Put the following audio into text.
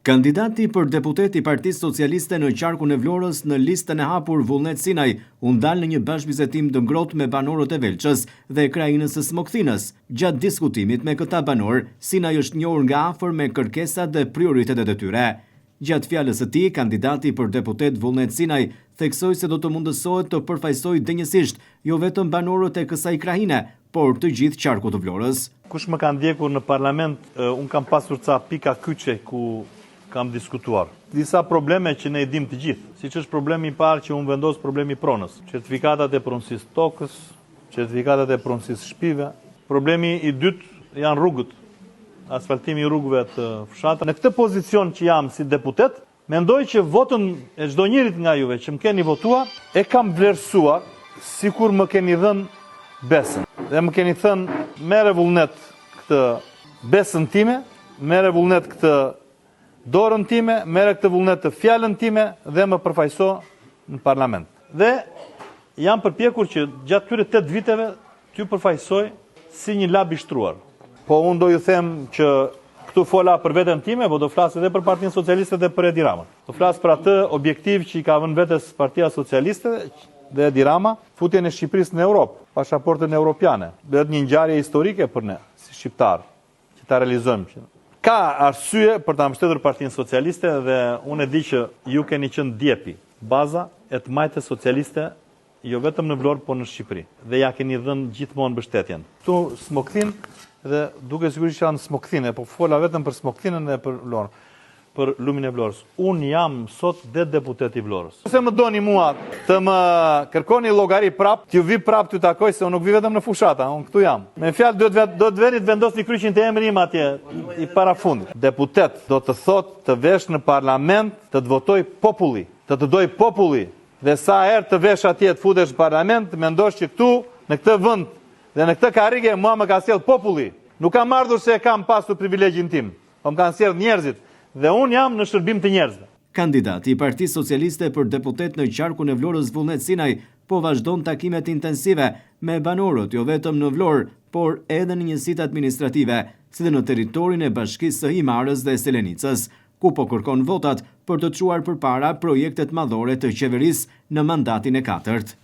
Kandidati për deputet i Partisë Socialiste në qarkun e Vlorës në listën e hapur Vullnet Sinaj u ndal në një bashkëbisetim të ngrohtë me banorët e Velçës dhe krajinës së Smokëthinës. Gjatë diskutimit me këta banor, Sinaj është njohur nga afër me kërkesat dhe prioritetet e tyre. Gjatë fjalës së tij, kandidati për deputet Vullnet Sinaj theksoi se do të mundësohet të përfaqësojë denjësisht jo vetëm banorët e kësaj krajine, por të gjithë qarkut të Vlorës. Kush më ka ndjekur në parlament, unë kam pasur ca pika kyçe ku kam diskutuar. Disa probleme që ne i dim të gjithë, siç është problemi i parë që unë vendos problemi pronës, certifikatat e pronësisë tokës, certifikatat e pronësisë shtëpive. Problemi i dytë janë rrugët, asfaltimi i rrugëve të fshatra. Në këtë pozicion që jam si deputet, mendoj që votën e çdo njërit nga juve që më keni votuar, e kam vlerësuar sikur më keni dhënë besën. Dhe më keni thënë, merre Vullnet këtë besën time, merre Vullnet këtë dorën time, merre këtë Vullnet të fjalën time dhe më përfaqëso në parlament. Dhe jam përpjekur që gjatë këtyre 8 viteve t'ju përfaqësoj si një lab i shtruar. Po unë do ju them që këtu fola për veten time, po do flas edhe për Partinë Socialiste dhe për Edi Ramën. Do flas për atë objektiv që i ka vënë vetes Partia Socialiste dhe Edi Rama, futjen e Shqipërisë në Europë, pasaportën europiane. Bëhet një ngjarje historike për ne si shqiptar që ta realizojmë. Ka arsye për ta mbështetur Partinë Socialiste dhe unë e di që ju keni qenë djepi, baza e të majtës socialiste jo vetëm në Vlorë, por në Shqipëri. Dhe ja keni dhënë gjithmonë mbështetjen. Ktu Smokëthin dhe duke sigurisht janë Smokëthinë, po fola vetëm për Smokëthinën dhe për Vlorën, për lumin e Vlorës. Unë jam sot dhe deputet i Vlorës. Nëse më doni mua të më kërkoni llogari prap, t'ju vi prap t'ju takoj, se unë nuk vi vetëm në fushata, unë këtu jam. Me fjalë do të veni të vendosni kryqin të emri im atje i parafundit. Deputet do të thotë të vesh në parlament, të votoj populli, të doj populli. Dhe sa herë të vesh atje të futesh në parlament, mendosh që këtu në këtë vend dhe në këtë karrige mua më ka sjell populli. Nuk kam ardhur se kam pasur privilegjin tim, po më kanë sjell njerëzit. Dhe unë jam në shërbim të njerëzve. Kandidati i Partisë Socialiste për deputet në qarkun e Vlorës Vullnet Sinaj po vazhdon takimet intensive me banorët jo vetëm në Vlorë, por edhe në njësitë administrative, si dhe në territorin e bashkisë së Himarës dhe Selenicës, ku po kërkon votat për të çuar përpara projektet madhore të qeverisë në mandatin e 4.